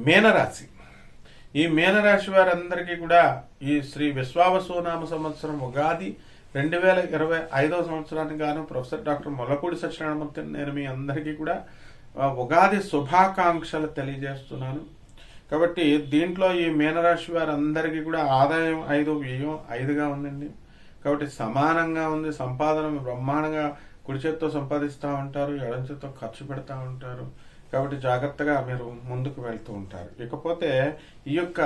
మీనరాశి. ఈ మీనరాశి వారందరికీ కూడా ఈ శ్రీ విశ్వావసునామ సంవత్సరం ఉగాది 2025 సంవత్సరానికి గాను ప్రొఫెసర్ డాక్టర్ మొల్లపూడి సత్యనారాయణమూర్తి నేను మీ అందరికీ కూడా ఉగాది శుభాకాంక్షలు తెలియజేస్తున్నాను. కాబట్టి దీంట్లో ఈ మీనరాశి వారందరికీ కూడా ఆదాయం 5, వ్యయం 5గా ఉందండి. కాబట్టి సమానంగా ఉంది. సంపాదన బ్రహ్మాండంగా కుడి చేత్తో సంపాదిస్తూ ఉంటారు, ఎడం చేత్తో ఖర్చు పెడతా ఉంటారు. కాబట్టి జాగ్రత్తగా మీరు ముందుకు వెళ్తూ ఉంటారు. ఇకపోతే ఈ యొక్క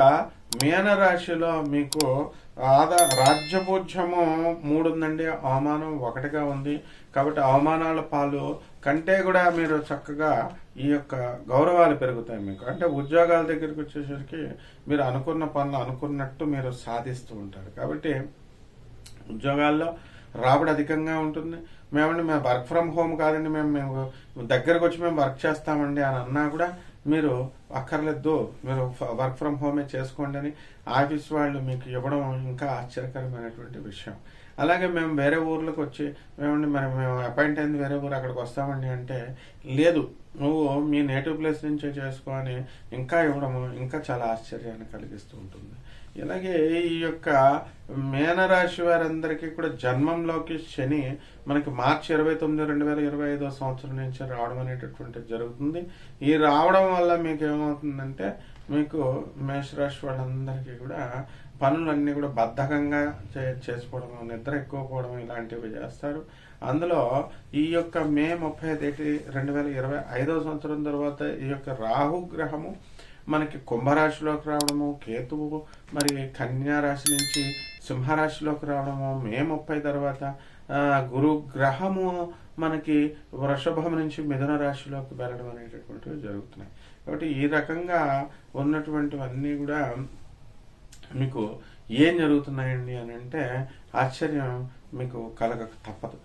మీనరాశిలో మీకు రాజ్యపూజ్యము 3 ఉందండి, అవమానం 1గా ఉంది. కాబట్టి అవమానాల పాలు కంటే కూడా మీరు చక్కగా ఈ యొక్క గౌరవాలు పెరుగుతాయి మీకు. అంటే ఉద్యోగాల దగ్గరికి వచ్చేసరికి మీరు అనుకున్న పనులు అనుకున్నట్టు మీరు సాధిస్తూ ఉంటారు. కాబట్టి ఉద్యోగాల్లో రాబడి అధికంగా ఉంటుంది. మేము వర్క్ ఫ్రమ్ హోమ్ కాదండి, మేము దగ్గరకు వచ్చి మేము వర్క్ చేస్తామండి అని అన్నా కూడా మీరు అక్కర్లేదు, మీరు వర్క్ ఫ్రమ్ హోమే చేసుకోండి అని ఆఫీస్ వాళ్ళు మీకు ఇవ్వడం ఇంకా ఆశ్చర్యకరమైనటువంటి విషయం. అలాగే మేము వేరే ఊర్లకు వచ్చి మేము అపాయింట్ అయింది వేరే ఊరు, అక్కడికి వస్తామండి అంటే లేదు, నువ్వు మీ నేటివ్ ప్లేస్ నుంచే చేసుకో అని ఇంకా ఇవ్వడము ఇంకా చాలా ఆశ్చర్యాన్ని కలిగిస్తూ ఉంటుంది. ఇలాగే ఈ యొక్క మీనరాశి వారందరికీ కూడా జన్మంలోకి శని మనకి మార్చి 29, 2025 సంవత్సరం నుంచి రావడం అనేటటువంటిది జరుగుతుంది. ఈ రావడం వల్ల మీకు ఏమవుతుందంటే మీకు మేషరాశి వాళ్ళందరికీ కూడా పనులన్నీ కూడా బద్ధకంగా చేసుకోవడం, నిద్ర ఎక్కువ పోవడం ఇలాంటివి చేస్తారు. అందులో ఈ యొక్క మే 30, 2025 సంవత్సరం తర్వాత ఈ యొక్క రాహుగ్రహము మనకి కుంభరాశిలోకి రావడము, కేతువు మరి కన్యా రాశి నుంచి సింహరాశిలోకి రావడము, మే 30 తర్వాత గురు గ్రహము మనకి వృషభం నుంచి మిథున రాశిలోకి వెళ్ళడం అనేటటువంటివి జరుగుతున్నాయి. కాబట్టి ఈ రకంగా ఉన్నటువంటివన్నీ కూడా మీకు ఏం జరుగుతున్నాయండి అని అంటే ఆశ్చర్యం మీకు కలగక తప్పదు.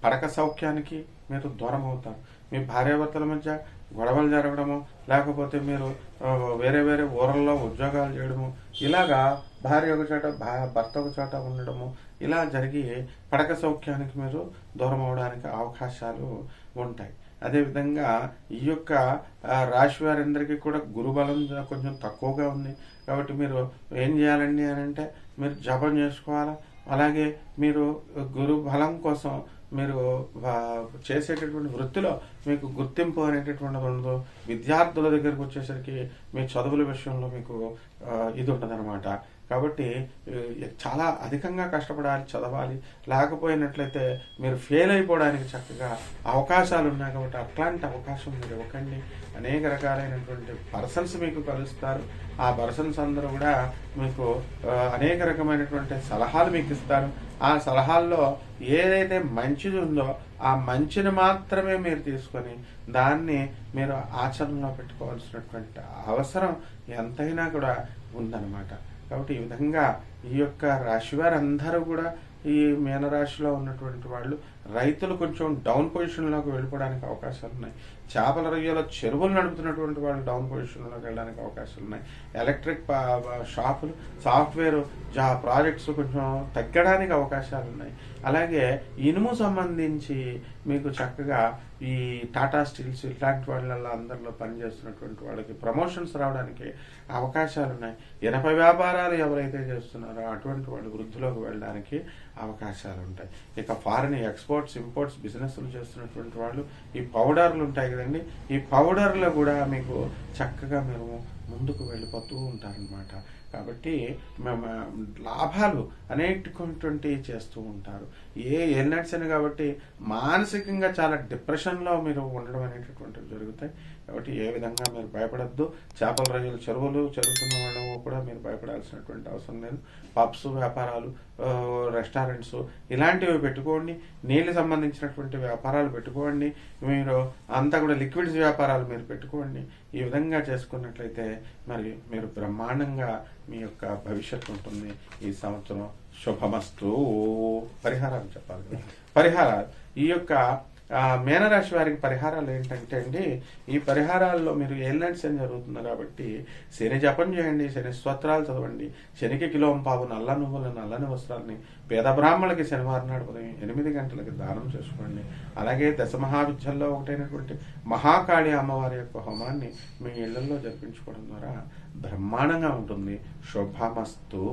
పడక సౌఖ్యానికి మీరు దూరం అవుతారు. మీ భార్యాభర్తల మధ్య గొడవలు జరగడము, లేకపోతే మీరు వేరే వేరే ఊరల్లో ఉద్యోగాలు చేయడము, ఇలాగా భార్య ఒక చోట భర్త ఒక చోట ఉండడము ఇలా జరిగి పడక సౌఖ్యానికి మీరు దూరం అవడానికి అవకాశాలు ఉంటాయి. అదేవిధంగా ఈ యొక్క రాశి వారందరికీ కూడా గురుబలం కొంచెం తక్కువగా ఉంది. కాబట్టి మీరు ఏం చేయాలండి అని అంటే మీరు జపం చేసుకోవాలా. అలాగే మీరు గురు బలం కోసం మీరు చేసేటటువంటి వృత్తిలో మీకు గుర్తింపు అనేటటువంటిది ఉండదు. విద్యార్థుల దగ్గరకు వచ్చేసరికి మీ చదువుల విషయంలో మీకు ఇది ఉండదన్నమాట. కాబట్టి చాలా అధికంగా కష్టపడాలి, చదవాలి. లేకపోయినట్లయితే మీరు ఫెయిల్ అయిపోవడానికి చక్కగా అవకాశాలు ఉన్నాయి. కాబట్టి అట్లాంటి అవకాశం మీరు ఇవ్వకండి. అనేక రకాలైనటువంటి పర్సన్స్ మీకు కలుస్తారు. ఆ పర్సన్స్ అందరూ కూడా మీకు అనేక రకమైనటువంటి సలహాలు మీకు ఇస్తారు. ఆ సలహాల్లో ఏదైతే మంచిది ఉందో ఆ మంచిని మాత్రమే మీరు తీసుకొని దాన్ని మీరు ఆచరణలో పెట్టుకోవాల్సినటువంటి అవసరం ఎంతైనా కూడా ఉందన్నమాట. కాబట్టి ఈ విధంగా ఈ యొక్క రాశి వారందరూ కూడా ఈ మీనరాశిలో ఉన్నటువంటి వాళ్ళు రైతులు కొంచెం డౌన్ పొజిషన్లోకి వెళ్ళిపోవడానికి అవకాశాలు ఉన్నాయి. చేపల రొయ్యలో చెరువులు నడుపుతున్నటువంటి వాళ్ళు డౌన్ పొజిషన్లోకి వెళ్ళడానికి అవకాశాలు ఉన్నాయి. ఎలక్ట్రిక్ షాపులు, సాఫ్ట్వేర్ ప్రాజెక్ట్స్ కొంచెం తగ్గడానికి అవకాశాలు ఉన్నాయి. అలాగే ఇనుము సంబంధించి మీకు చక్కగా ఈ టాటా స్టీల్స్ ఇట్లాంటి వాళ్ళ అందరిలో పనిచేస్తున్నటువంటి వాళ్ళకి ప్రమోషన్స్ రావడానికి అవకాశాలు ఉన్నాయి. ఇనప వ్యాపారాలు ఎవరైతే చేస్తున్నారో అటువంటి వాళ్ళు వృద్ధిలోకి వెళ్ళడానికి అవకాశాలు ఉంటాయి. ఇక ఫారిన్ ఎక్స్పోర్ట్స్, ఇంపోర్ట్స్ బిజినెస్లు చేస్తున్నటువంటి వాళ్ళు ఈ పౌడర్లు ఉంటాయి కదండి, ఈ పౌడర్లు కూడా మీకు చక్కగా మీరు ముందుకు వెళ్ళిపోతూ ఉంటారనమాట. కాబట్టి మేము లాభాలు అనేటువంటి చేస్తూ ఉంటారు. ఎల్నట్స్ అని కాబట్టి మానసికంగా చాలా డిప్రెషన్లో మీరు ఉండడం అనేటటువంటివి జరుగుతాయి. కాబట్టి ఏ విధంగా మీరు భయపడద్దు. చేపల రొయ్యలు చెరువులు జరుగుతున్న వాళ్ళు కూడా మీరు భయపడాల్సినటువంటి అవసరం లేదు. పబ్స్, వ్యాపారాలు, రెస్టారెంట్స్ ఇలాంటివి పెట్టుకోండి. నీళ్ళు సంబంధించినటువంటి వ్యాపారాలు పెట్టుకోండి. మీరు అంతా కూడా లిక్విడ్స్ వ్యాపారాలు మీరు పెట్టుకోండి. ఈ విధంగా చేసుకున్నట్లయితే మరి మీరు బ్రహ్మాండంగా మీ యొక్క భవిష్యత్తు ఉంటుంది. ఈ సంవత్సరం శుభమస్తు. పరిహారాలు చెప్పాలి. పరిహారాలు ఈ యొక్క మీనరాశి వారికి పరిహారాలు ఏంటంటే అండి, ఈ పరిహారాల్లో మీరు ఏలినాటి శని జరుగుతుంది కాబట్టి శని జపం చేయండి, శని స్తోత్రాలు చదవండి, శనికి కిలోం పావు నల్ల నువ్వుల నల్లని వస్త్రాలని పేద బ్రాహ్మణులకి శనివారం నాడు ఉదయం 8 గంటలకి దానం చేసుకోండి. అలాగే దశమహావిద్యల్లో ఒకటైనటువంటి మహాకాళి అమ్మవారి యొక్క హోమాన్ని మీ ఇళ్లలో జరిపించుకోవడం ద్వారా బ్రహ్మాండంగా ఉంటుంది. శుభమస్తు.